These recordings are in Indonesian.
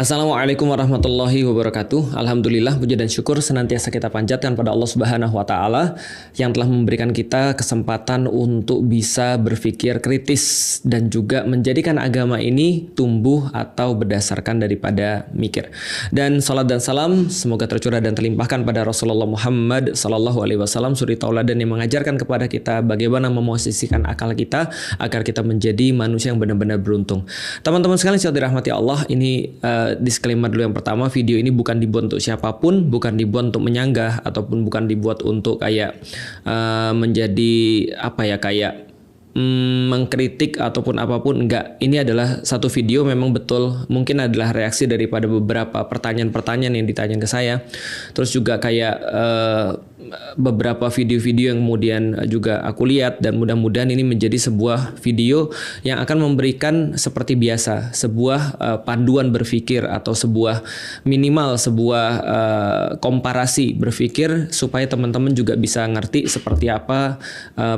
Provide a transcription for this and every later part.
Assalamualaikum warahmatullahi wabarakatuh. Alhamdulillah, puji dan syukur senantiasa kita panjatkan pada Allah Subhanahu wa taala yang telah memberikan kita kesempatan untuk bisa berpikir kritis dan juga menjadikan agama ini tumbuh atau berdasarkan daripada mikir. Dan salat dan salam semoga tercurah dan terlimpahkan pada Rasulullah Muhammad sallallahu alaihi wasallam, suri tauladan yang mengajarkan kepada kita bagaimana memosisikan akal kita agar kita menjadi manusia yang benar-benar beruntung. Teman-teman sekalian yang dirahmati Allah, ini disclaimer dulu yang pertama, video ini bukan dibuat untuk siapapun, bukan dibuat untuk menyanggah ataupun bukan dibuat untuk kayak menjadi mengkritik ataupun apapun, enggak. Ini adalah satu video memang betul mungkin adalah reaksi daripada beberapa pertanyaan-pertanyaan yang ditanyakan ke saya. Terus juga kayak beberapa video-video yang kemudian juga aku lihat, dan mudah-mudahan ini menjadi sebuah video yang akan memberikan seperti biasa sebuah panduan berpikir atau sebuah minimal sebuah komparasi berpikir supaya teman-teman juga bisa ngerti seperti apa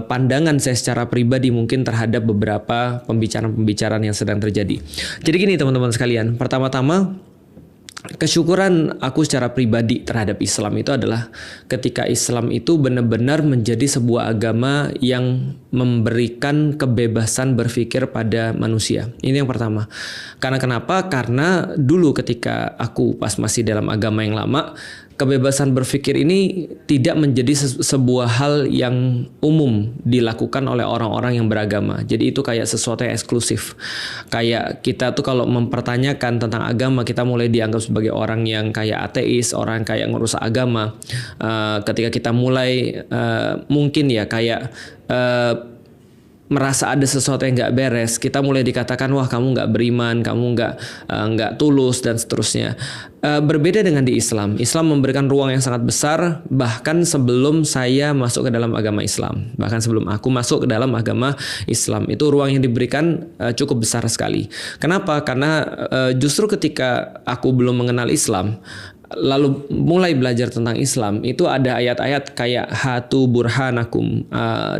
pandangan saya secara pribadi mungkin terhadap beberapa pembicaraan-pembicaraan yang sedang terjadi. Jadi gini teman-teman sekalian, pertama-tama kesyukuran aku secara pribadi terhadap Islam itu adalah ketika Islam itu benar-benar menjadi sebuah agama yang memberikan kebebasan berpikir pada manusia. Ini yang pertama. Karena kenapa? Karena dulu ketika aku pas masih dalam agama yang lama, kebebasan berpikir ini tidak menjadi sebuah hal yang umum dilakukan oleh orang-orang yang beragama. Jadi itu kayak sesuatu yang eksklusif. Kayak kita tuh kalau mempertanyakan tentang agama, kita mulai dianggap sebagai orang yang kayak ateis, orang yang kayak ngerusak agama. Ketika kita mulai mungkin ya kayak merasa ada sesuatu yang nggak beres, kita mulai dikatakan wah kamu nggak beriman, kamu nggak tulus dan seterusnya. Berbeda dengan di Islam. Islam memberikan ruang yang sangat besar bahkan sebelum saya masuk ke dalam agama Islam. Bahkan sebelum aku masuk ke dalam agama Islam itu ruang yang diberikan cukup besar sekali. Kenapa? Karena justru ketika aku belum mengenal Islam, lalu mulai belajar tentang Islam, itu ada ayat-ayat kayak hatu burhanakum,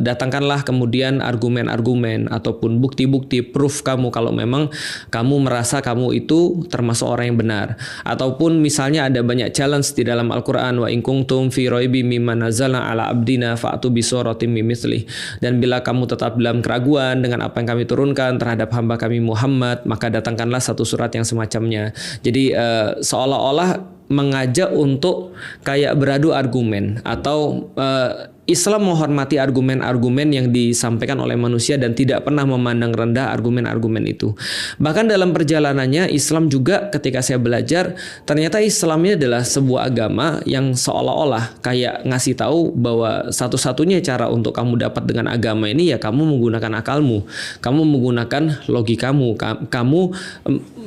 datangkanlah kemudian argumen-argumen ataupun bukti-bukti proof kamu kalau memang kamu merasa kamu itu termasuk orang yang benar. Ataupun misalnya ada banyak challenge di dalam Al-Quran, wa in kuntum fi raibi mimma nazzalna ala abdina fa'tu bi suratim mimithli, dan bila kamu tetap dalam keraguan dengan apa yang kami turunkan terhadap hamba kami Muhammad, maka datangkanlah satu surat yang semacamnya. Jadi seolah-olah mengajak untuk kayak beradu argumen, atau Islam menghormati argumen-argumen yang disampaikan oleh manusia dan tidak pernah memandang rendah argumen-argumen itu. Bahkan dalam perjalanannya Islam juga ketika saya belajar, ternyata Islam ini adalah sebuah agama yang seolah-olah kayak ngasih tahu bahwa satu-satunya cara untuk kamu dapat dengan agama ini ya kamu menggunakan akalmu, kamu menggunakan logikamu, kamu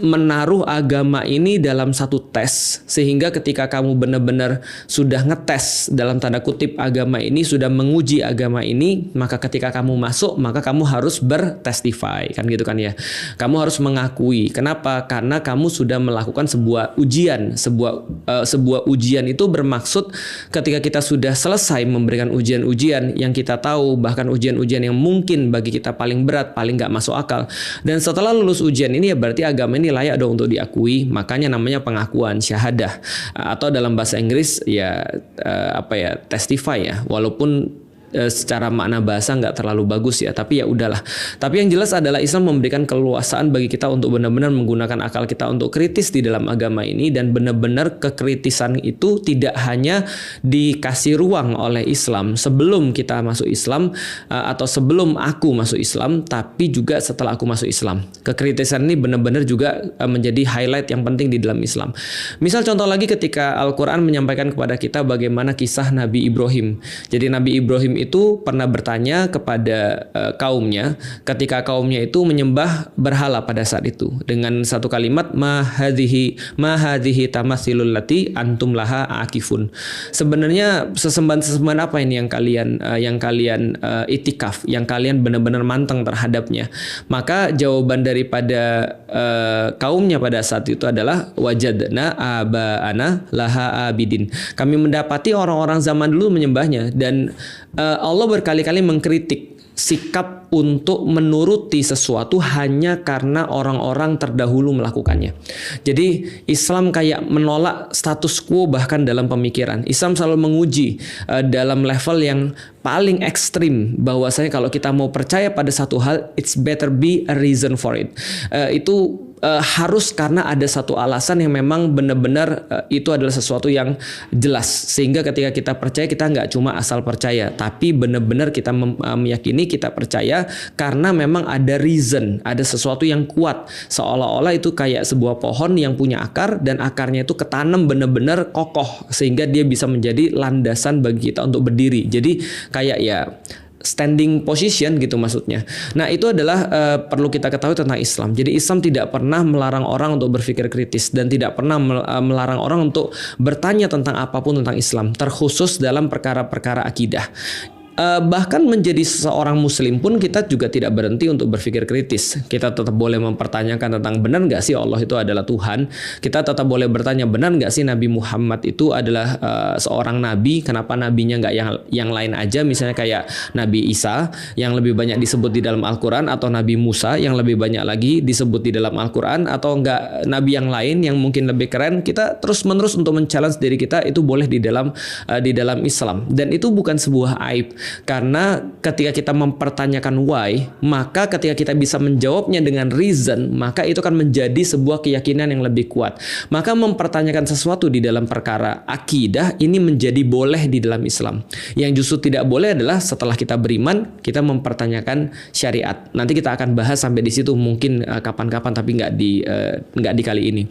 menaruh agama ini dalam satu tes, sehingga ketika kamu benar-benar sudah ngetes dalam tanda kutip agama ini, sudah menguji agama ini, maka ketika kamu masuk maka kamu harus bertestify, kan gitu kan ya. Kamu harus mengakui. Kenapa? Karena kamu sudah melakukan sebuah ujian. Sebuah ujian itu bermaksud ketika kita sudah selesai memberikan ujian-ujian yang kita tahu, bahkan ujian-ujian yang mungkin bagi kita paling berat, paling nggak masuk akal, dan setelah lulus ujian ini ya berarti agama ini layak dong untuk diakui. Makanya namanya pengakuan, syahadah, atau dalam bahasa Inggris ya testify ya. Walaupun secara makna bahasa nggak terlalu bagus ya, tapi ya udahlah. Tapi yang jelas adalah Islam memberikan keleluasaan bagi kita untuk benar-benar menggunakan akal kita untuk kritis di dalam agama ini, dan benar-benar kekritisan itu tidak hanya dikasih ruang oleh Islam sebelum kita masuk Islam atau sebelum aku masuk Islam, tapi juga setelah aku masuk Islam. Kekritisan ini benar-benar juga menjadi highlight yang penting di dalam Islam. Misal contoh lagi ketika Al-Quran menyampaikan kepada kita bagaimana kisah Nabi Ibrahim. Jadi Nabi Ibrahim itu pernah bertanya kepada kaumnya ketika kaumnya itu menyembah berhala pada saat itu dengan satu kalimat ma hadhihi tamathilul lati antum laha akifun. Sebenarnya sesembahan apa ini yang kalian itikaf, yang kalian benar-benar manteng terhadapnya? Maka jawaban daripada kaumnya pada saat itu adalah wajadna abaana laha abidin. Kami mendapati orang-orang zaman dulu menyembahnya, dan Allah berkali-kali mengkritik sikap untuk menuruti sesuatu hanya karena orang-orang terdahulu melakukannya. Jadi Islam kayak menolak status quo bahkan dalam pemikiran. Islam selalu menguji dalam level yang paling ekstrim bahwasanya kalau kita mau percaya pada satu hal, it's better be a reason for it. Itu harus karena ada satu alasan yang memang benar-benar itu adalah sesuatu yang jelas, sehingga ketika kita percaya kita nggak cuma asal percaya, tapi benar-benar kita meyakini, kita percaya karena memang ada reason, ada sesuatu yang kuat, seolah-olah itu kayak sebuah pohon yang punya akar dan akarnya itu ketanam benar-benar kokoh sehingga dia bisa menjadi landasan bagi kita untuk berdiri. Jadi kayak ya standing position gitu maksudnya. Nah itu adalah perlu kita ketahui tentang Islam. Jadi Islam tidak pernah melarang orang untuk berpikir kritis dan tidak pernah melarang orang untuk bertanya tentang apapun tentang Islam, terkhusus dalam perkara-perkara akidah. Bahkan menjadi seorang muslim pun kita juga tidak berhenti untuk berpikir kritis. Kita tetap boleh mempertanyakan tentang benar nggak sih Allah itu adalah Tuhan. Kita tetap boleh bertanya benar nggak sih Nabi Muhammad itu adalah seorang nabi. Kenapa nabinya nggak yang lain aja, misalnya kayak Nabi Isa yang lebih banyak disebut di dalam Al-Quran, atau Nabi Musa yang lebih banyak lagi disebut di dalam Al-Quran, atau nggak nabi yang lain yang mungkin lebih keren. Kita terus menerus untuk men-challenge diri kita, itu boleh di dalam Islam, dan itu bukan sebuah aib. Karena ketika kita mempertanyakan why, maka ketika kita bisa menjawabnya dengan reason, maka itu akan menjadi sebuah keyakinan yang lebih kuat. Maka mempertanyakan sesuatu di dalam perkara akidah ini menjadi boleh di dalam Islam. Yang justru tidak boleh adalah setelah kita beriman, kita mempertanyakan syariat. Nanti kita akan bahas sampai di situ mungkin kapan-kapan, tapi nggak di kali ini.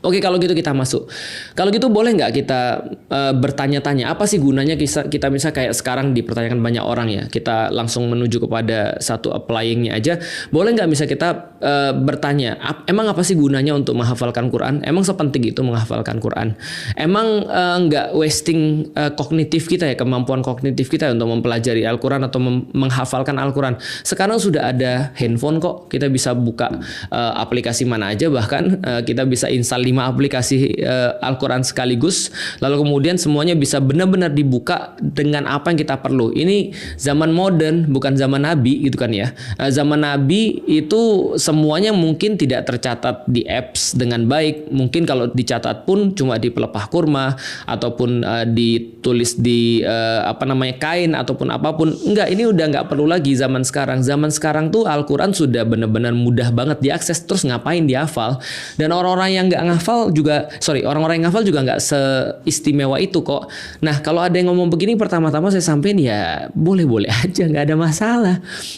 Oke, kalau gitu kita masuk. Kalau gitu boleh nggak kita bertanya-tanya apa sih gunanya kita bisa kayak sekarang dipertanyakan banyak orang ya. Kita langsung menuju kepada satu applyingnya aja. Boleh nggak bisa kita bertanya, emang apa sih gunanya untuk menghafalkan Quran? Emang sepenting itu menghafalkan Quran? Emang nggak wasting kognitif kita ya, kemampuan kognitif kita untuk mempelajari Al-Quran atau menghafalkan Al-Quran? Sekarang sudah ada handphone kok, kita bisa buka aplikasi mana aja, bahkan kita bisa install 5 aplikasi Al-Quran sekaligus, lalu kemudian semuanya bisa benar-benar dibuka dengan apa yang kita perlu. Ini zaman modern, bukan zaman Nabi gitu kan ya. Zaman Nabi itu semuanya mungkin tidak tercatat di apps dengan baik. Mungkin kalau dicatat pun cuma di pelepah kurma ataupun ditulis di kain ataupun apapun. Enggak, ini udah nggak perlu lagi zaman sekarang. Zaman sekarang tuh Al-Quran sudah benar-benar mudah banget diakses, terus ngapain dihafal. Dan orang-orang yang nggak orang-orang yang ngafal juga nggak seistimewa itu kok. Nah, kalau ada yang ngomong begini, pertama-tama saya sampein ya boleh-boleh aja, nggak ada masalah.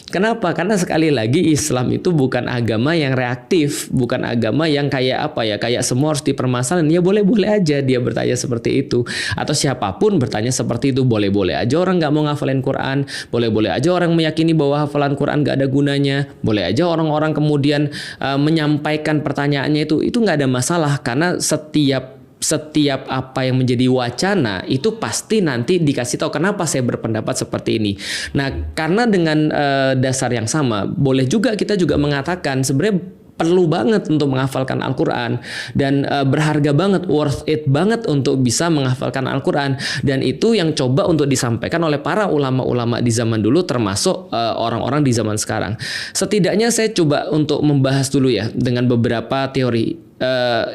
Kenapa? Karena sekali lagi Islam itu bukan agama yang reaktif, bukan agama yang kayak kayak semua harus dipermasalahin. Ya boleh-boleh aja dia bertanya seperti itu, atau siapapun bertanya seperti itu. Boleh-boleh aja orang nggak mau ngafalin Quran, boleh-boleh aja orang meyakini bahwa hafalan Quran nggak ada gunanya, boleh aja orang-orang kemudian menyampaikan pertanyaannya itu nggak ada masalah. Karena setiap apa yang menjadi wacana itu pasti nanti dikasih tahu kenapa saya berpendapat seperti ini. Nah, karena dengan dasar yang sama, boleh juga kita juga mengatakan sebenarnya perlu banget untuk menghafalkan Al-Quran dan berharga banget, worth it banget untuk bisa menghafalkan Al-Quran, dan itu yang coba untuk disampaikan oleh para ulama-ulama di zaman dulu, termasuk orang-orang di zaman sekarang. Setidaknya saya coba untuk membahas dulu ya dengan beberapa teori.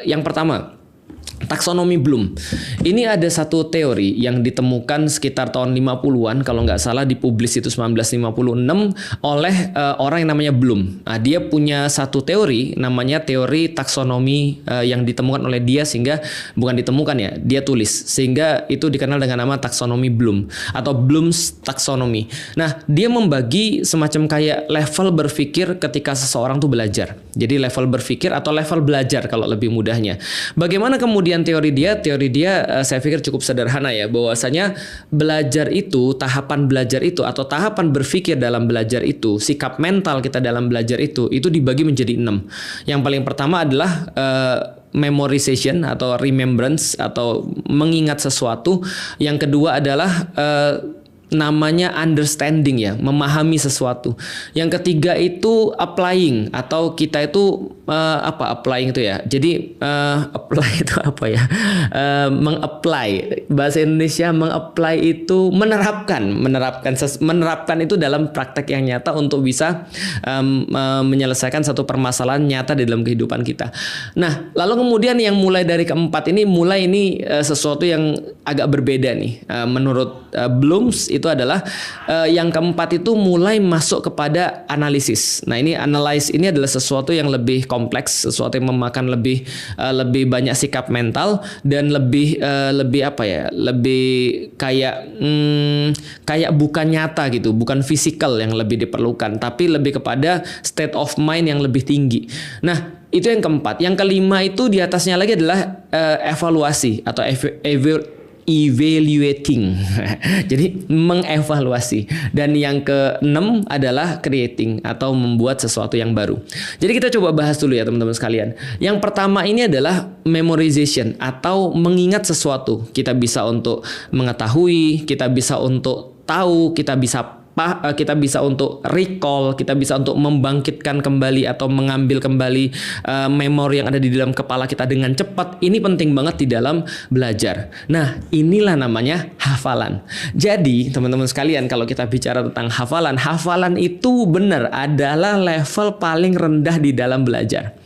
Yang pertama, taksonomi Bloom. Ini ada satu teori yang ditemukan sekitar tahun 50-an, kalau nggak salah dipublis itu 1956 oleh orang yang namanya Bloom. Nah, dia punya satu teori namanya teori taksonomi yang ditemukan oleh dia, sehingga bukan ditemukan ya, dia tulis, sehingga itu dikenal dengan nama taksonomi Bloom atau Bloom's taxonomy. Nah, dia membagi semacam kayak level berpikir ketika seseorang tuh belajar. Jadi level berpikir atau level belajar kalau lebih mudahnya. Bagaimana kemudian teori dia saya pikir cukup sederhana ya, bahwasanya belajar itu, tahapan belajar itu atau tahapan berpikir dalam belajar itu, sikap mental kita dalam belajar itu dibagi menjadi 6. Yang paling pertama adalah memorization atau remembrance atau mengingat sesuatu. Yang kedua adalah namanya understanding ya, memahami sesuatu. Yang ketiga itu applying, atau kita itu applying itu ya. Jadi apply itu apa ya? Mengapply. Bahasa Indonesia mengapply itu menerapkan itu dalam praktek yang nyata untuk bisa menyelesaikan satu permasalahan nyata di dalam kehidupan kita. Nah, lalu kemudian yang mulai dari keempat ini sesuatu yang agak berbeda nih. Menurut Blooms itu adalah yang keempat itu mulai masuk kepada analisis. Nah, ini analyze ini adalah sesuatu yang lebih kompleks, sesuatu yang memakan lebih banyak sikap mental dan lebih kayak bukan nyata gitu, bukan fisikal yang lebih diperlukan, tapi lebih kepada state of mind yang lebih tinggi. Nah, itu yang keempat. Yang kelima itu di atasnya lagi adalah evaluasi atau evaluating. Jadi mengevaluasi. Dan yang keenam adalah creating atau membuat sesuatu yang baru. Jadi kita coba bahas dulu ya teman-teman sekalian. Yang pertama ini adalah memorization atau mengingat sesuatu. Kita bisa untuk mengetahui, kita bisa untuk tahu, kita bisa untuk recall, kita bisa untuk membangkitkan kembali atau mengambil kembali memori yang ada di dalam kepala kita dengan cepat. Ini penting banget di dalam belajar. Nah, inilah namanya hafalan. Jadi, teman-teman sekalian, kalau kita bicara tentang hafalan itu benar adalah level paling rendah di dalam belajar.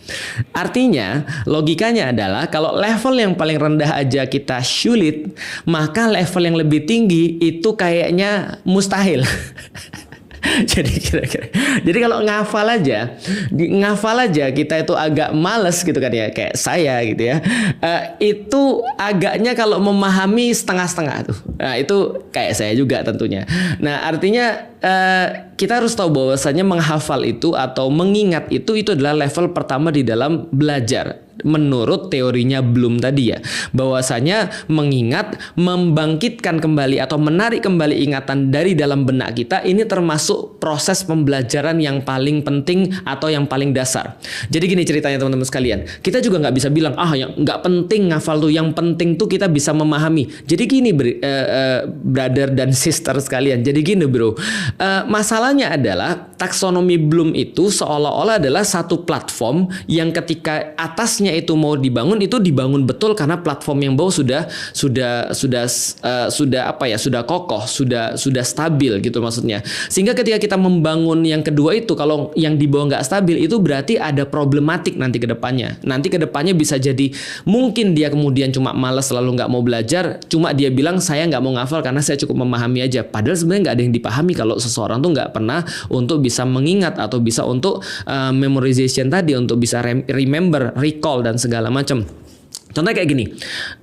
Artinya, logikanya adalah kalau level yang paling rendah aja kita sulit, maka level yang lebih tinggi itu kayaknya mustahil. Jadi kalau ngafal aja kita itu agak males gitu kan ya, kayak saya gitu ya. Itu agaknya kalau memahami setengah-setengah tuh. Nah, itu kayak saya juga tentunya. Nah, artinya kita harus tahu bahwasanya menghafal itu atau mengingat itu adalah level pertama di dalam belajar. Menurut teorinya Bloom tadi ya, bahwasanya mengingat, membangkitkan kembali atau menarik kembali ingatan dari dalam benak kita, ini termasuk proses pembelajaran yang paling penting atau yang paling dasar. Jadi gini ceritanya teman-teman sekalian, kita juga nggak bisa bilang yang nggak penting ngafal tuh, yang penting tuh kita bisa memahami. Jadi gini brother dan sister sekalian, jadi gini bro, masalahnya adalah taksonomi Bloom itu seolah-olah adalah satu platform yang ketika atasnya itu mau dibangun, itu dibangun betul karena platform yang bawah sudah kokoh, sudah stabil gitu maksudnya. Sehingga ketika kita membangun yang kedua itu, kalau yang di bawah nggak stabil, itu berarti ada problematik nanti ke depannya. Nanti ke depannya bisa jadi mungkin dia kemudian cuma malas lalu nggak mau belajar, cuma dia bilang saya nggak mau ngafal karena saya cukup memahami aja. Padahal sebenarnya nggak ada yang dipahami kalau seseorang tuh nggak pernah untuk bisa mengingat atau bisa untuk memorization tadi, untuk bisa remember, recall dan segala macam. Contohnya kayak gini,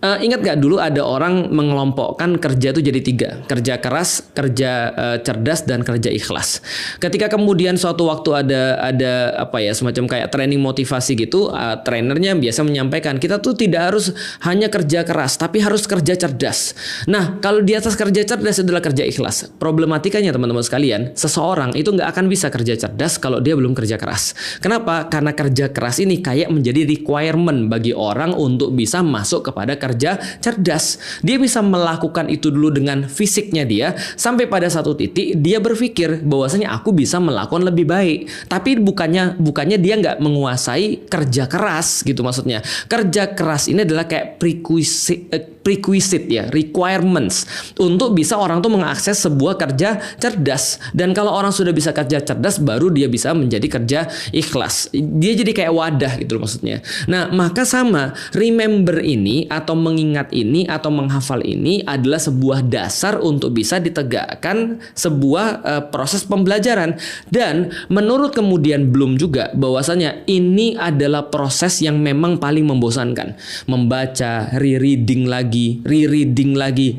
ingat gak dulu ada orang mengelompokkan kerja itu jadi 3, kerja keras, kerja cerdas, dan kerja ikhlas. Ketika kemudian suatu waktu ada semacam kayak training motivasi gitu, trainernya biasa menyampaikan kita tuh tidak harus hanya kerja keras, tapi harus kerja cerdas. Nah, kalau di atas kerja cerdas adalah kerja ikhlas. Problematikanya teman-teman sekalian, seseorang itu nggak akan bisa kerja cerdas kalau dia belum kerja keras. Kenapa? Karena kerja keras ini kayak menjadi requirement bagi orang untuk bisa masuk kepada kerja cerdas. Dia bisa melakukan itu dulu dengan fisiknya dia, sampai pada satu titik dia berpikir bahwasanya aku bisa melakukan lebih baik. Tapi bukannya dia nggak menguasai kerja keras gitu maksudnya. Kerja keras ini adalah kayak prerequisite ya, requirements untuk bisa orang tuh mengakses sebuah kerja cerdas. Dan kalau orang sudah bisa kerja cerdas, baru dia bisa menjadi kerja ikhlas. Dia jadi kayak wadah gitu maksudnya. Nah, maka sama, remember ini atau mengingat ini atau menghafal ini adalah sebuah dasar untuk bisa ditegakkan sebuah proses pembelajaran. Dan menurut kemudian Bloom juga bahwasanya ini adalah proses yang memang paling membosankan. Membaca, rereading lagi, rereading lagi,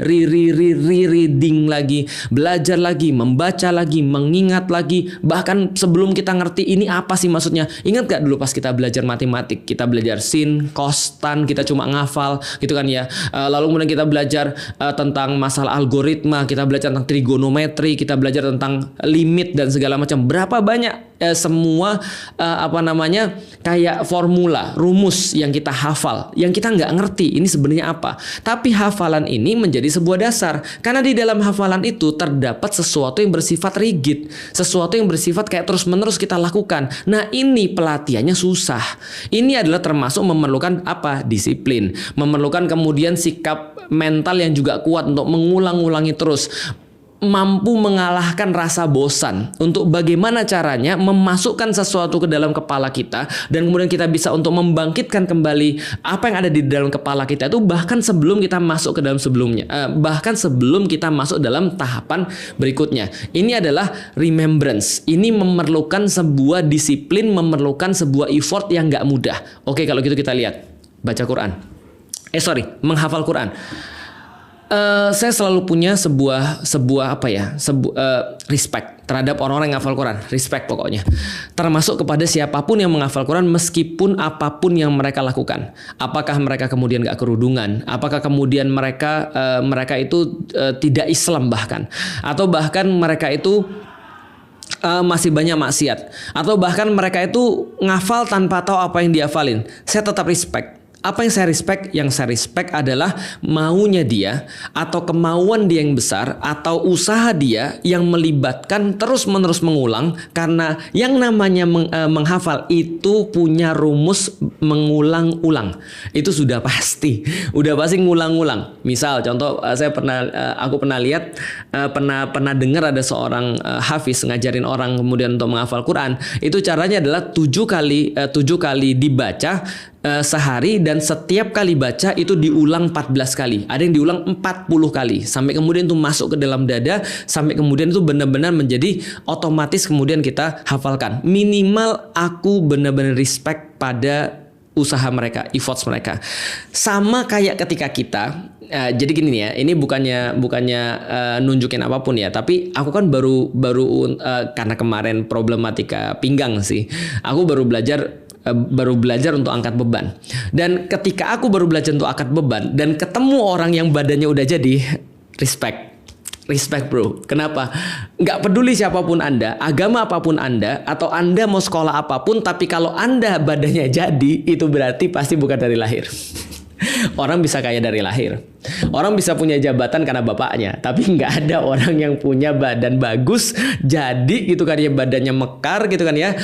belajar lagi, membaca lagi, mengingat lagi. Bahkan sebelum kita ngerti ini apa sih maksudnya. Ingat gak dulu pas kita belajar matematik, kita belajar sin, cos, tan, kita cuma ngafal gitu kan ya. Lalu kemudian kita belajar tentang masalah algoritma, kita belajar tentang trigonometri, kita belajar tentang limit dan segala macam. Berapa banyak semua kayak formula, rumus yang kita hafal, yang kita nggak ngerti ini sebenarnya apa. Tapi hafalan ini menjadi sebuah dasar, karena di dalam hafalan itu terdapat sesuatu yang bersifat rigid, sesuatu yang bersifat kayak terus-menerus kita lakukan. Nah, ini pelatihannya susah. Ini adalah termasuk memerlukan disiplin, memerlukan kemudian sikap mental yang juga kuat untuk mengulang-ulangi terus, mampu mengalahkan rasa bosan untuk bagaimana caranya memasukkan sesuatu ke dalam kepala kita, dan kemudian kita bisa untuk membangkitkan kembali apa yang ada di dalam kepala kita itu bahkan sebelum kita masuk ke dalam bahkan sebelum kita masuk dalam tahapan berikutnya. Ini adalah remembrance. Ini memerlukan sebuah disiplin, memerlukan sebuah effort yang gak mudah. Oke, kalau gitu kita lihat baca Quran. Menghafal Quran. Saya selalu punya sebuah respect terhadap orang-orang yang menghafal Quran, respect pokoknya. Termasuk kepada siapapun yang menghafal Quran, meskipun apapun yang mereka lakukan. Apakah mereka kemudian gak kerudungan? Apakah kemudian mereka itu tidak Islam bahkan? Atau bahkan mereka itu masih banyak maksiat? Atau bahkan mereka itu ngafal tanpa tahu apa yang dihafalin? Saya tetap respect. Apa yang saya respect? Yang saya respect adalah maunya dia, atau kemauan dia yang besar, atau usaha dia yang melibatkan terus-menerus mengulang. Karena yang namanya menghafal itu punya rumus mengulang-ulang. Itu sudah pasti ngulang-ulang. Misal contoh, aku pernah lihat, pernah dengar ada seorang hafiz ngajarin orang kemudian untuk menghafal Quran. Itu caranya adalah 7 kali dibaca sehari, dan setiap kali baca itu diulang 14 kali. Ada yang diulang 40 kali sampai kemudian itu masuk ke dalam dada, sampai kemudian itu benar-benar menjadi otomatis kemudian kita hafalkan. Minimal aku benar-benar respect pada usaha mereka, efforts mereka. Sama kayak ketika kita jadi gini nih ya, ini bukannya nunjukin apapun ya, tapi aku kan baru karena kemarin problematika pinggang sih, aku baru belajar untuk angkat beban. Dan ketika aku baru belajar untuk angkat beban dan ketemu orang yang badannya udah jadi, respect bro. Kenapa? Nggak peduli siapapun Anda, agama apapun Anda, atau Anda mau sekolah apapun, tapi kalau Anda badannya jadi, itu berarti pasti bukan dari lahir. Orang bisa kaya dari lahir, orang bisa punya jabatan karena bapaknya, tapi nggak ada orang yang punya badan bagus jadi gitu kan ya, badannya mekar gitu kan ya,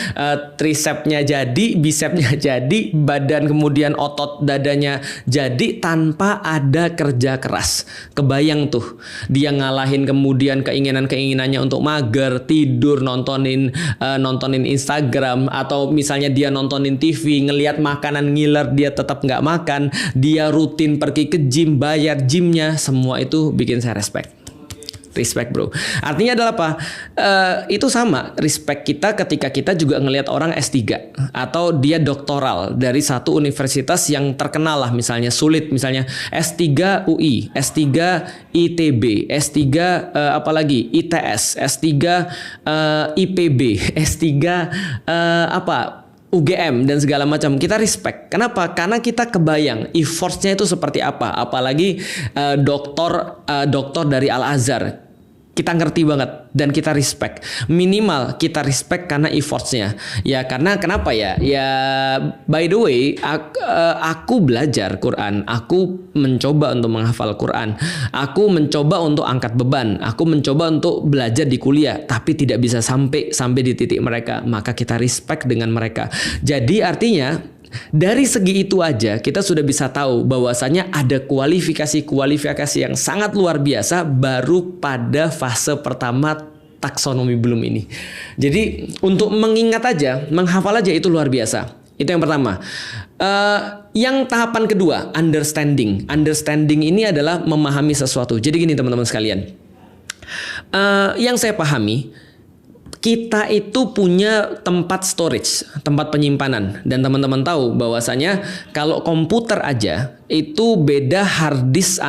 tricepsnya jadi, bicepsnya jadi, badan kemudian otot dadanya jadi tanpa ada kerja keras. Kebayang tuh dia ngalahin kemudian keinginannya untuk mager, tidur, nontonin Instagram, atau misalnya dia nontonin TV, ngelihat makanan ngiler, dia tetap nggak makan, dia rutin pergi ke gym, bayar gymnya, semua itu bikin saya respect bro. Artinya adalah apa? Itu sama respect kita ketika kita juga ngelihat orang S3 atau dia doktoral dari satu universitas yang terkenal lah, misalnya sulit, misalnya S3 UI, S3 ITB, S3 apalagi ITS, S3 IPB, S3 UGM dan segala macam. Kita respect. Kenapa? Karena kita kebayang effortnya itu seperti apa. Apalagi doktor dari Al Azhar. Kita ngerti banget dan kita respect. Minimal kita respect karena effortnya. Ya karena kenapa ya? Ya by the way, aku belajar Quran. Aku mencoba untuk menghafal Quran. Aku mencoba untuk angkat beban. Aku mencoba untuk belajar di kuliah, tapi tidak bisa sampai di titik mereka. Maka kita respect dengan mereka. Jadi artinya dari segi itu aja kita sudah bisa tahu bahwasanya ada kualifikasi yang sangat luar biasa baru pada fase pertama taksonomi Bloom ini. Jadi untuk mengingat aja, menghafal aja itu luar biasa. Itu yang pertama. Yang tahapan kedua, understanding. Understanding ini adalah memahami sesuatu. Jadi gini teman-teman sekalian, yang saya pahami, kita itu punya tempat storage, tempat penyimpanan, dan teman-teman tahu bahwasanya kalau komputer aja itu beda hard disk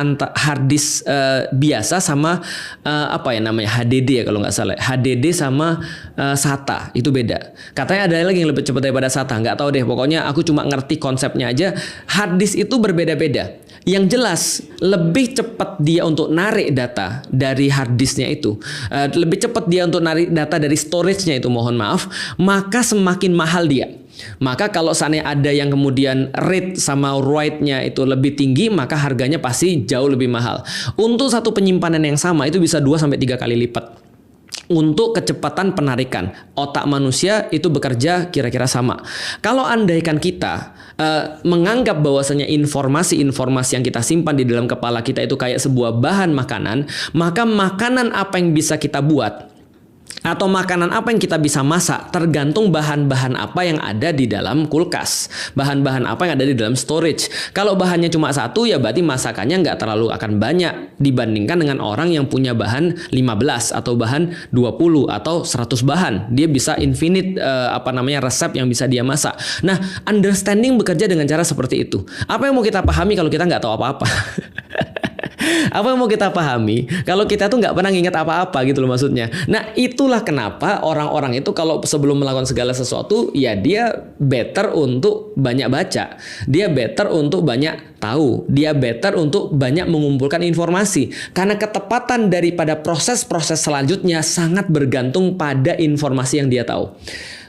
biasa sama HDD ya kalau nggak salah, HDD sama SATA itu beda. Katanya ada lagi yang lebih cepat daripada SATA, nggak tahu deh. Pokoknya aku cuma ngerti konsepnya aja. Hard disk itu berbeda-beda. Yang jelas lebih cepat dia untuk narik data dari hard disknya itu, lebih cepat dia untuk narik data dari storage-nya itu, mohon maaf, maka semakin mahal dia. Maka kalau seandainya ada yang kemudian read sama write-nya itu lebih tinggi, maka harganya pasti jauh lebih mahal. Untuk satu penyimpanan yang sama itu bisa 2-3 kali lipat. Untuk kecepatan penarikan, otak manusia itu bekerja kira-kira sama. Kalau andaikan kita menganggap bahwasanya informasi-informasi yang kita simpan di dalam kepala kita itu kayak sebuah bahan makanan, maka makanan apa yang bisa kita buat atau makanan apa yang kita bisa masak tergantung bahan-bahan apa yang ada di dalam kulkas, bahan-bahan apa yang ada di dalam storage. Kalau bahannya cuma satu, ya berarti masakannya nggak terlalu akan banyak dibandingkan dengan orang yang punya bahan 15 atau bahan 20 atau 100 bahan. Dia bisa infinite resep yang bisa dia masak. Nah, understanding bekerja dengan cara seperti itu. Apa yang mau kita pahami kalau kita nggak tahu apa-apa? Apa yang mau kita pahami kalau kita tuh nggak pernah nginget apa-apa gitu loh maksudnya. Nah, itulah kenapa orang-orang itu kalau sebelum melakukan segala sesuatu, ya dia better untuk banyak baca, dia better untuk banyak tahu, dia better untuk banyak mengumpulkan informasi, karena ketepatan daripada proses-proses selanjutnya sangat bergantung pada informasi yang dia tahu.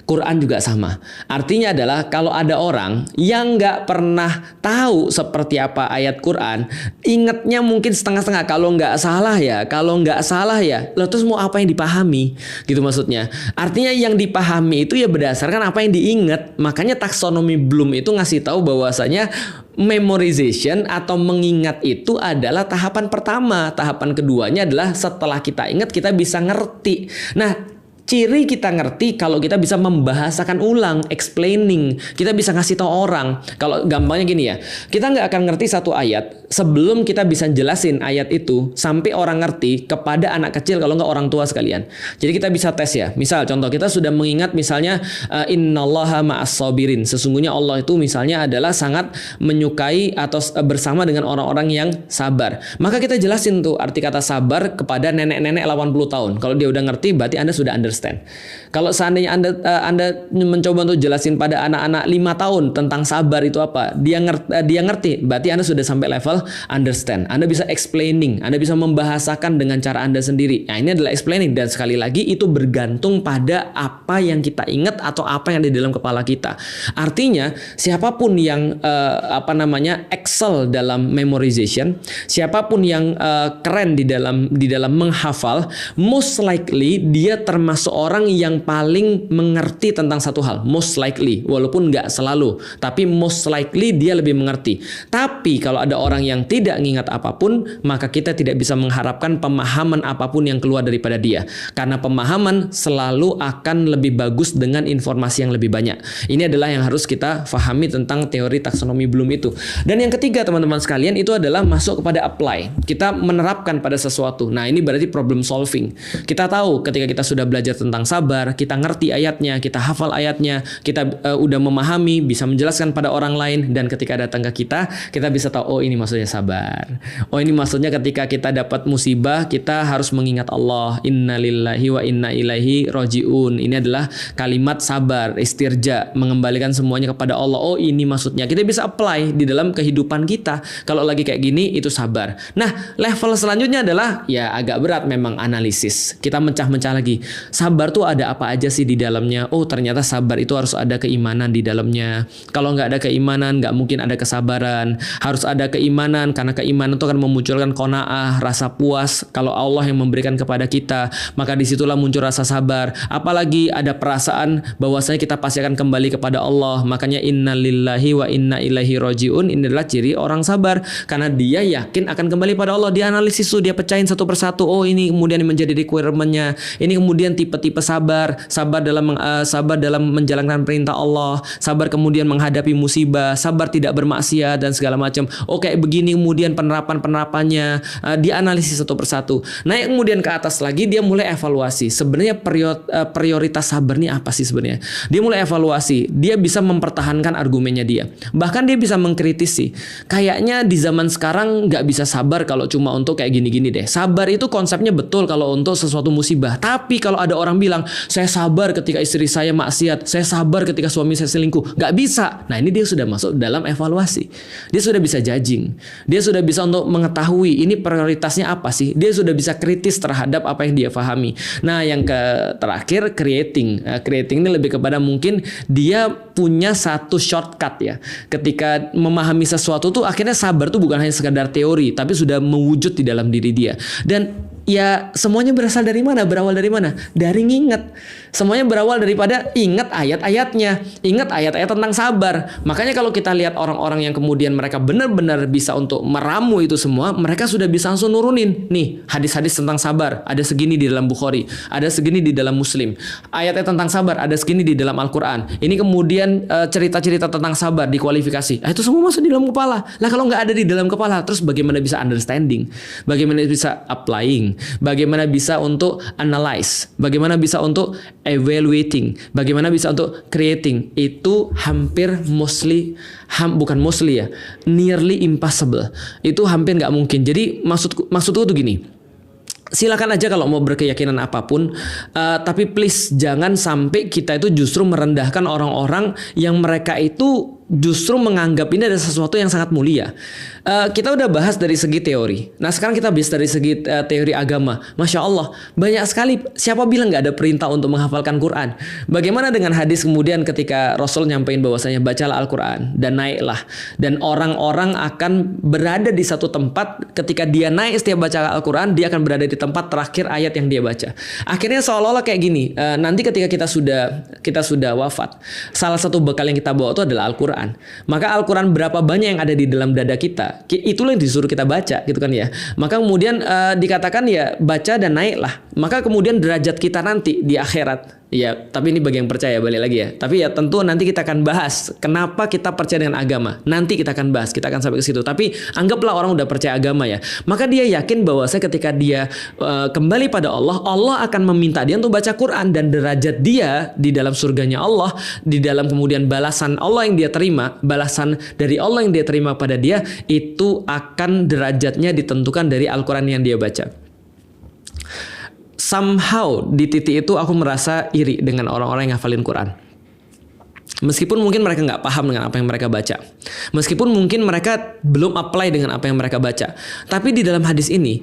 Quran juga sama. Artinya adalah kalau ada orang yang nggak pernah tahu seperti apa ayat Quran, ingatnya mungkin setengah-setengah. Kalau nggak salah ya, lalu terus mau apa yang dipahami? Gitu maksudnya. Artinya yang dipahami itu ya berdasarkan apa yang diingat. Makanya taksonomi Bloom itu ngasih tahu bahwasanya memorization atau mengingat itu adalah tahapan pertama. Tahapan keduanya adalah setelah kita ingat kita bisa ngerti. Nah, ciri kita ngerti kalau kita bisa membahasakan ulang, explaining. Kita bisa ngasih tahu orang. Kalau gampangnya gini ya, kita nggak akan ngerti satu ayat sebelum kita bisa jelasin ayat itu sampai orang ngerti kepada anak kecil, kalau nggak orang tua sekalian. Jadi kita bisa tes ya. Misal contoh, kita sudah mengingat misalnya innallaha ma'as sabirin. Sesungguhnya Allah itu misalnya adalah sangat menyukai atau bersama dengan orang-orang yang sabar. Maka kita jelasin tuh arti kata sabar kepada nenek-nenek 80 tahun. Kalau dia udah ngerti, berarti Anda sudah understand. Kalau seandainya Anda mencoba untuk jelasin pada anak-anak 5 tahun tentang sabar itu apa, dia ngerti, berarti Anda sudah sampai level understand. Anda bisa explaining, Anda bisa membahasakan dengan cara Anda sendiri. Nah, ini adalah explaining, dan sekali lagi itu bergantung pada apa yang kita ingat atau apa yang ada di dalam kepala kita. Artinya, siapapun yang excel dalam memorization, siapapun yang keren di dalam menghafal, most likely dia termasuk orang yang paling mengerti tentang satu hal. Most likely, walaupun nggak selalu, tapi most likely dia lebih mengerti. Tapi kalau ada orang yang tidak mengingat apapun, maka kita tidak bisa mengharapkan pemahaman apapun yang keluar daripada dia, karena pemahaman selalu akan lebih bagus dengan informasi yang lebih banyak. Ini adalah yang harus kita fahami tentang teori taksonomi Bloom itu. Dan yang ketiga, teman-teman sekalian, itu adalah masuk kepada apply. Kita menerapkan pada sesuatu. Nah, ini berarti problem solving. Kita tahu ketika kita sudah belajar tentang sabar, kita ngerti ayatnya, kita hafal ayatnya, kita udah memahami, bisa menjelaskan pada orang lain, dan ketika datang ke kita bisa tahu, oh ini maksudnya sabar. Oh ini maksudnya ketika kita dapat musibah, kita harus mengingat Allah, innalillahi wa inna ilaihi rojiun. Ini adalah kalimat sabar, istirja, mengembalikan semuanya kepada Allah. Oh ini maksudnya. Kita bisa apply di dalam kehidupan kita. Kalau lagi kayak gini, itu sabar. Nah, level selanjutnya adalah ya agak berat memang, analisis. Kita mencah-mencah lagi. Sabar tuh ada apa aja sih di dalamnya? Oh ternyata sabar itu harus ada keimanan di dalamnya. Kalau nggak ada keimanan, nggak mungkin ada kesabaran. Harus ada keimanan, karena keimanan itu akan memunculkan qanaah, rasa puas. Kalau Allah yang memberikan kepada kita, maka disitulah muncul rasa sabar. Apalagi ada perasaan bahwasanya kita pasti akan kembali kepada Allah. Makanya innalillahi wa inna ilaihi rojiun. Ini adalah ciri orang sabar, karena dia yakin akan kembali pada Allah. Dia analisis tuh, dia pecahin satu persatu. Oh ini kemudian menjadi requirement-nya. Ini kemudian tipe-tipe sabar dalam menjalankan perintah Allah, sabar kemudian menghadapi musibah, sabar tidak bermaksiat dan segala macam. Oh kayak begini kemudian penerapannya, dia analisis satu persatu. Naik kemudian ke atas lagi, dia mulai evaluasi. Sebenarnya prioritas sabar ini apa sih sebenarnya? Dia mulai evaluasi, dia bisa mempertahankan argumennya dia. Bahkan dia bisa mengkritisi. Kayaknya di zaman sekarang nggak bisa sabar kalau cuma untuk kayak gini-gini deh. Sabar itu konsepnya betul kalau untuk sesuatu musibah. Tapi kalau ada orang bilang, saya sabar ketika istri saya maksiat, saya sabar ketika suami saya selingkuh. Nggak bisa. Nah ini dia sudah masuk dalam evaluasi. Dia sudah bisa judging. Dia sudah bisa untuk mengetahui ini prioritasnya apa sih. Dia sudah bisa kritis terhadap apa yang dia pahami. Nah yang terakhir creating. Creating ini lebih kepada mungkin dia punya satu shortcut ya. Ketika memahami sesuatu tuh akhirnya sabar tuh bukan hanya sekadar teori, tapi sudah mewujud di dalam diri dia. Dan ya semuanya berasal dari mana? Berawal dari mana? Dari nginget. Semuanya berawal daripada ingat ayat-ayatnya. Ingat ayat-ayat tentang sabar. Makanya kalau kita lihat orang-orang yang kemudian mereka benar-benar bisa untuk meramu itu semua, mereka sudah bisa langsung nurunin. Nih, hadis-hadis tentang sabar ada segini di dalam Bukhari, ada segini di dalam Muslim. Ayat-ayat tentang sabar ada segini di dalam Al-Quran. Ini kemudian cerita-cerita tentang sabar dikualifikasi. Itu semua masuk di dalam kepala. Lah kalau nggak ada di dalam kepala, terus bagaimana bisa understanding? Bagaimana bisa applying? Bagaimana bisa untuk analyze? Bagaimana bisa untuk evaluating? Bagaimana bisa untuk creating? Itu hampir bukan mostly ya, nearly impossible. Itu hampir nggak mungkin. Jadi maksudku tuh gini. Silakan aja kalau mau berkeyakinan apapun, tapi please jangan sampai kita itu justru merendahkan orang-orang yang mereka itu justru menganggap ini ada sesuatu yang sangat mulia. Kita udah bahas dari segi teori. Nah sekarang kita bahas dari segi teori agama. Masya Allah, banyak sekali. Siapa bilang nggak ada perintah untuk menghafalkan Quran? Bagaimana dengan hadis kemudian ketika Rasul nyampein bahwasanya bacalah Al-Quran dan naiklah. Dan orang-orang akan berada di satu tempat. Ketika dia naik setiap baca Al-Quran, dia akan berada di tempat terakhir ayat yang dia baca. Akhirnya seolah-olah kayak gini. Nanti ketika kita sudah wafat, salah satu bekal yang kita bawa itu adalah Al-Quran. Maka Al-Quran berapa banyak yang ada di dalam dada kita, itulah yang disuruh kita baca gitu kan ya. Maka kemudian dikatakan ya baca dan naiklah. Maka kemudian derajat kita nanti di akhirat. Ya, tapi ini bagi yang percaya, balik lagi ya. Tapi ya tentu nanti kita akan bahas kenapa kita percaya dengan agama. Nanti kita akan bahas, kita akan sampai ke situ. Tapi anggaplah orang udah percaya agama ya. Maka dia yakin bahwa ketika dia kembali pada Allah, Allah akan meminta dia untuk baca Quran, dan derajat dia di dalam surganya Allah, di dalam kemudian balasan Allah yang dia terima, balasan dari Allah yang dia terima pada dia, itu akan derajatnya ditentukan dari Al-Quran yang dia baca. Somehow di titik itu aku merasa iri dengan orang-orang yang ngafalin Quran. Meskipun mungkin mereka nggak paham dengan apa yang mereka baca. Meskipun mungkin mereka belum apply dengan apa yang mereka baca. Tapi di dalam hadis ini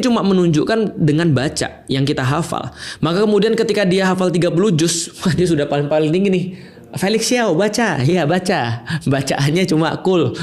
cuma menunjukkan dengan baca yang kita hafal. Maka kemudian ketika dia hafal 30 juz, dia sudah paling tinggi nih. Felix Xiao baca, ya baca. Bacaannya cuma cool.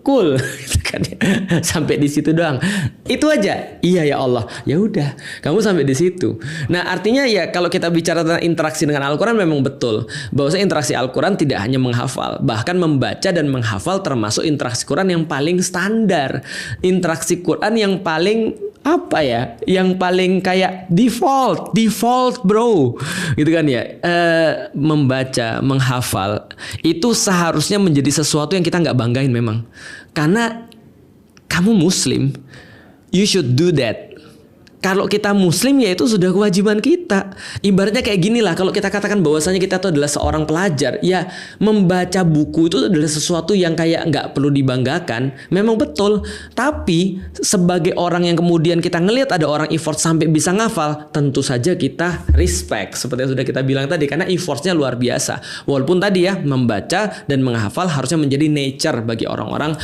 Gitu kan ya. Sampai di situ doang. Itu aja. Iya ya Allah. Ya udah, kamu sampai di situ. Nah, artinya ya kalau kita bicara tentang interaksi dengan Al-Qur'an, memang betul bahwa interaksi Al-Qur'an tidak hanya menghafal, bahkan membaca dan menghafal termasuk interaksi Quran yang paling standar. Interaksi Quran yang paling apa ya, yang paling kayak default bro, gitu kan ya. Membaca, menghafal itu seharusnya menjadi sesuatu yang kita nggak banggain memang, karena kamu Muslim, you should do that. Kalau kita Muslim ya itu sudah kewajiban kita. Ibaratnya kayak gini lah, kalau kita katakan bahwasanya kita itu adalah seorang pelajar, ya membaca buku itu adalah sesuatu yang kayak nggak perlu dibanggakan. Memang betul. Tapi sebagai orang yang kemudian kita ngelihat ada orang effort sampai bisa ngafal, tentu saja kita respect. Seperti yang sudah kita bilang tadi, karena effortnya luar biasa. Walaupun tadi ya membaca dan menghafal harusnya menjadi nature bagi orang-orang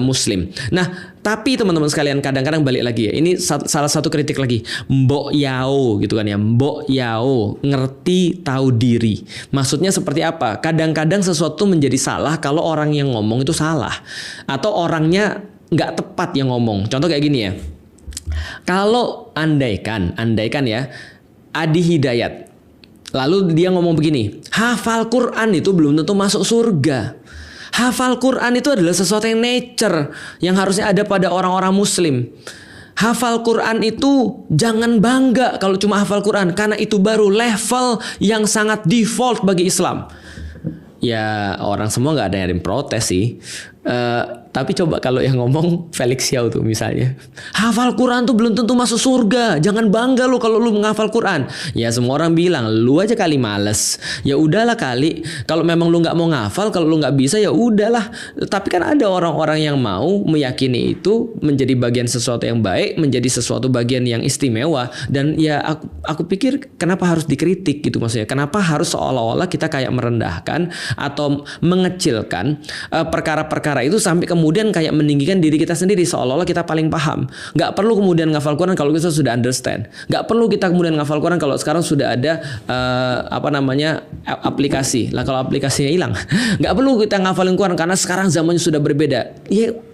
Muslim. Nah, tapi teman-teman sekalian, kadang-kadang balik lagi ya. Ini salah satu kritik lagi. Mbok yao gitu kan ya. Mbok yao, ngerti tahu diri. Maksudnya seperti apa? Kadang-kadang sesuatu menjadi salah kalau orang yang ngomong itu salah. Atau orangnya nggak tepat yang ngomong. Contoh kayak gini ya. Kalau andaikan ya, Adi Hidayat, lalu dia ngomong begini, hafal Quran itu belum tentu masuk surga. Hafal Quran itu adalah sesuatu yang nature, yang harusnya ada pada orang-orang Muslim. Hafal Quran itu jangan bangga kalau cuma hafal Quran, karena itu baru level yang sangat default bagi Islam. Ya orang semua nggak ada yang protes sih. Tapi coba kalau yang ngomong Felix Xiao tuh misalnya, hafal Quran tuh belum tentu masuk surga. Jangan bangga lu kalau lu menghafal Quran. Ya semua orang bilang lu aja kali males. Ya udahlah kali. Kalau memang lu nggak mau ngafal, kalau lu nggak bisa ya udahlah. Tapi kan ada orang-orang yang mau meyakini itu menjadi bagian sesuatu yang baik, menjadi sesuatu bagian yang istimewa. Dan ya aku pikir kenapa harus dikritik gitu maksudnya. Kenapa harus seolah-olah kita kayak merendahkan atau mengecilkan perkara-perkara itu sampai kemudian kayak meninggikan diri kita sendiri seolah-olah kita paling paham. Nggak perlu kemudian ngafal Quran kalau kita sudah understand. Nggak perlu kita kemudian ngafal Quran kalau sekarang sudah ada aplikasi. Lah kalau aplikasinya hilang, nggak perlu kita ngafalin Quran karena sekarang zamannya sudah berbeda.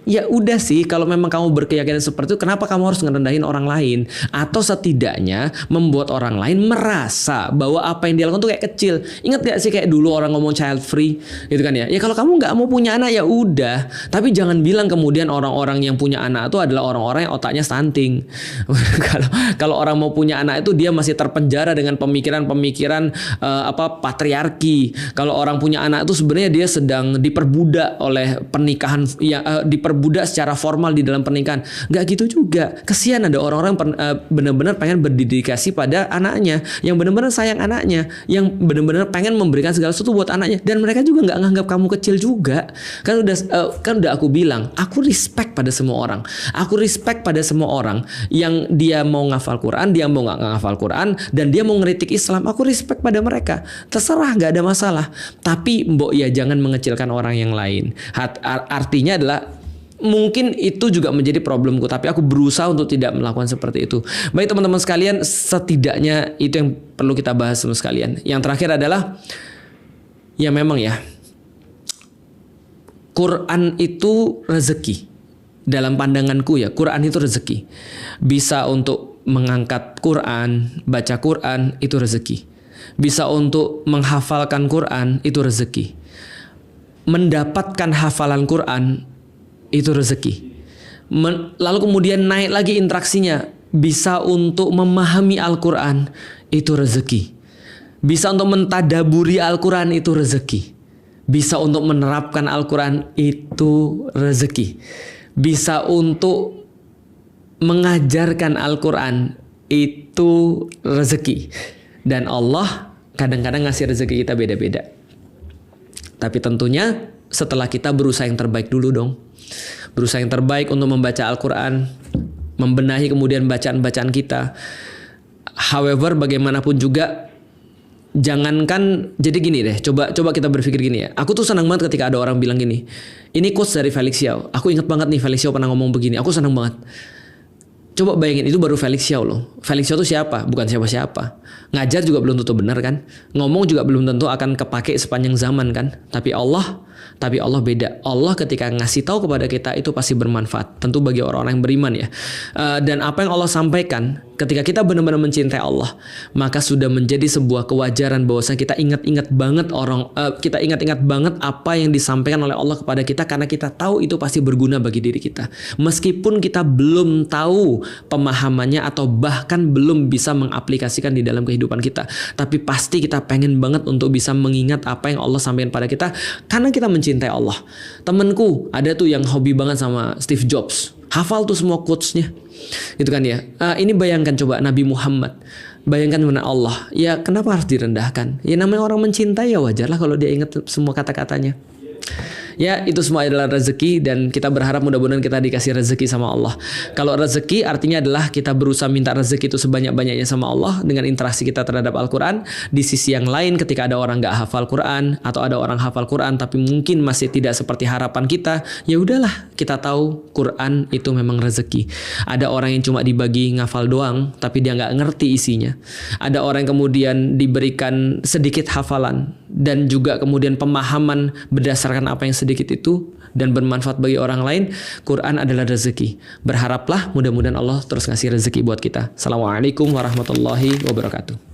Ya udah sih, kalau memang kamu berkeyakinan seperti itu, kenapa kamu harus ngerendahin orang lain? Atau setidaknya membuat orang lain merasa bahwa apa yang dia lakukan tuh kayak kecil. Ingat gak sih kayak dulu orang ngomong child free gitu kan ya? Ya kalau kamu nggak mau punya anak ya udah. Tapi jangan bilang kemudian orang-orang yang punya anak itu adalah orang-orang yang otaknya stunting. Kalau orang mau punya anak itu dia masih terpenjara dengan pemikiran-pemikiran patriarki. Kalau orang punya anak itu sebenarnya dia sedang diperbudak oleh pernikahan, diperbudak secara formal di dalam pernikahan. Nggak gitu juga. Kesian ada orang-orang benar-benar pengen berdedikasi pada anaknya, yang benar-benar sayang anaknya, yang benar-benar pengen memberikan segala sesuatu buat anaknya, dan mereka juga nggak nganggap kamu kecil juga. Kan udah aku bilang, aku respect pada semua orang. Aku respect pada semua orang yang dia mau ngafal Quran, dia mau nggak ngafal Quran, dan dia mau ngeritik Islam. Aku respect pada mereka. Terserah, nggak ada masalah. Tapi mbok ya jangan mengecilkan orang yang lain. Artinya adalah mungkin itu juga menjadi problemku, tapi aku berusaha untuk tidak melakukan seperti itu. Baik teman-teman sekalian, setidaknya itu yang perlu kita bahas semua sekalian. Yang terakhir adalah, ya memang ya, Quran itu rezeki. Dalam pandanganku ya, Quran itu rezeki. Bisa untuk mengangkat Quran, baca Quran, itu rezeki. Bisa untuk menghafalkan Quran, itu rezeki. Mendapatkan hafalan Quran, itu rezeki. Lalu kemudian naik lagi interaksinya, bisa untuk memahami Al-Quran, itu rezeki. Bisa untuk mentadaburi Al-Quran, itu rezeki. Bisa untuk menerapkan Al-Quran, itu rezeki. Bisa untuk mengajarkan Al-Quran, itu rezeki. Dan Allah kadang-kadang ngasih rezeki kita beda-beda. Tapi tentunya setelah kita berusaha yang terbaik dulu dong. Berusaha yang terbaik untuk membaca Al-Quran, membenahi kemudian bacaan-bacaan kita. However, bagaimanapun juga, jangankan, jadi gini deh, coba kita berpikir gini ya. Aku tuh senang banget ketika ada orang bilang gini, ini quotes dari Felix Xiao. Aku ingat banget nih Felix Xiao pernah ngomong begini. Aku senang banget. Coba bayangin, itu baru Felix Xiao loh. Felix Xiao itu siapa? Bukan siapa-siapa. Ngajar juga belum tentu benar kan. Ngomong juga belum tentu akan kepake sepanjang zaman kan. Tapi Allah beda. Allah ketika ngasih tahu kepada kita itu pasti bermanfaat. Tentu bagi orang-orang yang beriman ya. Dan apa yang Allah sampaikan, ketika kita benar-benar mencintai Allah, maka sudah menjadi sebuah kewajaran bahwasanya kita ingat-ingat banget apa yang disampaikan oleh Allah kepada kita, karena kita tahu itu pasti berguna bagi diri kita. Meskipun kita belum tahu pemahamannya atau bahkan belum bisa mengaplikasikan di dalam kehidupan kita, tapi pasti kita pengen banget untuk bisa mengingat apa yang Allah sampaikan pada kita karena kita mencintai Allah. Temenku ada tuh yang hobi banget sama Steve Jobs, hafal tuh semua quotes-nya gitu kan ya. Ini bayangkan coba Nabi Muhammad, bayangkan dengan Allah, ya kenapa harus direndahkan? Ya namanya orang mencintai, ya wajarlah kalau dia ingat semua kata-katanya. Ya itu semua adalah rezeki, dan kita berharap mudah-mudahan kita dikasih rezeki sama Allah. Kalau rezeki artinya adalah kita berusaha minta rezeki itu sebanyak-banyaknya sama Allah dengan interaksi kita terhadap Al-Quran. Di sisi yang lain, ketika ada orang gak hafal Quran atau ada orang hafal Quran tapi mungkin masih tidak seperti harapan kita, ya udahlah, kita tahu Quran itu memang rezeki. Ada orang yang cuma dibagi ngafal doang tapi dia gak ngerti isinya. Ada orang yang kemudian diberikan sedikit hafalan dan juga kemudian pemahaman berdasarkan apa yang sedikit itu dan bermanfaat bagi orang lain. Quran adalah rezeki. Berharaplah mudah-mudahan Allah terus ngasih rezeki buat kita. Assalamualaikum warahmatullahi wabarakatuh.